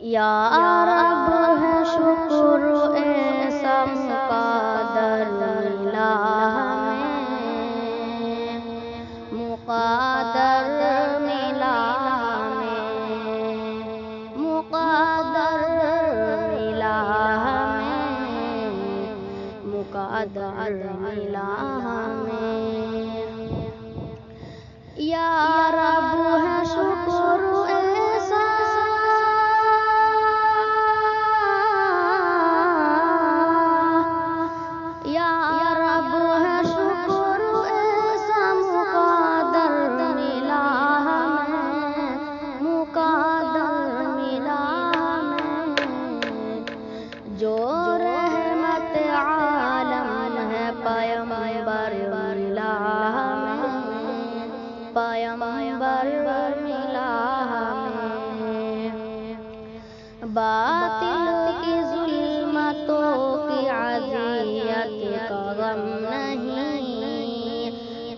یا رب ہے شکر ایسا مقدر ملا ہمیں، مقدر ملا ہمیں، مقدر ملا ہمیں، مقدر ملا ہمیں۔ یا رب ہے شکر ایسا یا رب ہے شکر ایسا مقدر ملا ہمیں، مقدر ملا ہمیں، جو رحمت عالم ہے پیغمبر ملا ہمیں، پیغمبر ملا ہمیں۔ باطل کی ظلمتوں کی اذیت کا غم نہیں،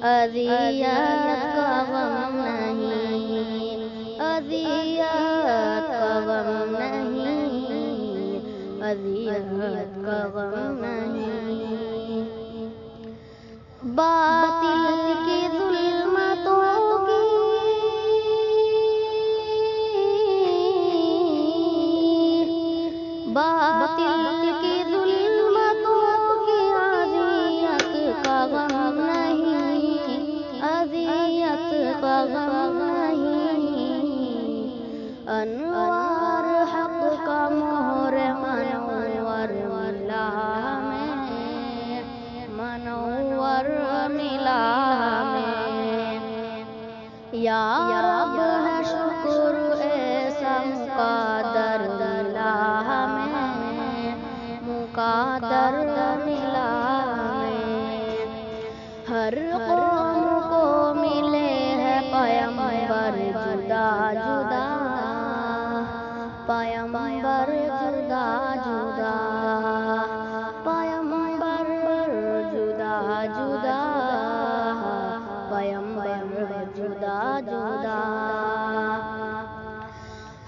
اذیت کا غم نہیں، اذیت کا غم نہیں، اذیت کا غم نہیں۔ باطل کی ظلمتوں کی باطل کی ظلمتوں کی اذیت کا غم نہیں، اذیت کا غم نہیں۔ انوار حق کا مہر منور ملا ہمیں، منور ملا ہمیں۔ یا رب ہے شکر ایسا مقدر ملا ہمیں، مقدر ملا ہمیں۔ ہر قوم کو ملے ہیں پیغمبر جدا جدا، پیغمبر جدا جدا، پیغمبر جدا جدا، پیغمبر جدا جدا۔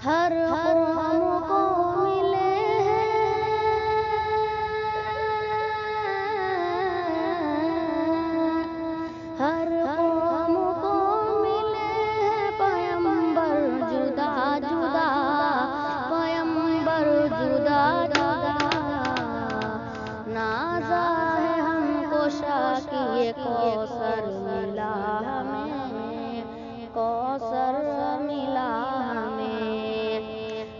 ہر قوم کو ملے ہیں، ہر قوم کو ملے ہیں پیغمبر جدا جدا، پیغمبر جدا جدا۔ نازا ہے ہم کو شاکی کوثر ملا ہمیں، کوثر ملا ہمیں۔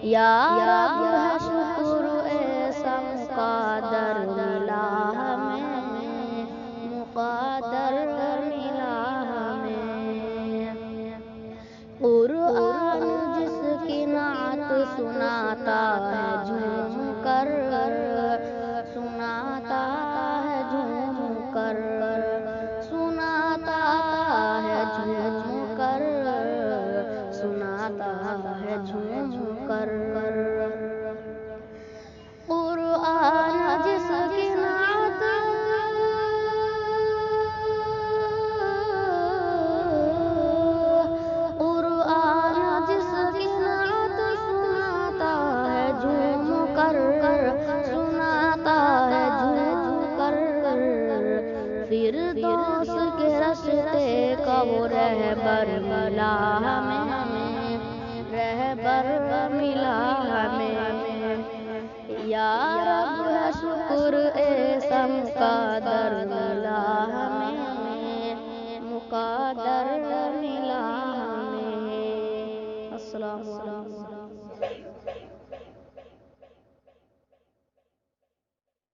یا رب ہے شکر ایسا مقدر ملا ہمیں، مقدر ملا ہمیں۔ قرآن جس کی نعت سناتا ہے جھوم کر، سناتا ہے جھوم کر، سناتا ہے جھوم کر، سناتا ہے جھوم کر۔ قرآن جس کی نعت قرآن جس کی نعت سناتا ہے جھوم کر، سناتا ہے جھوم کر۔ فردوس کے راستے کا وہ رہبر ملا ہمیں، رہبر ملا ہمیں۔ یا رب ہے شکر ایسا مقدر ملا ہمیں، مقدر ملا ہمیں۔ السلام علیکم۔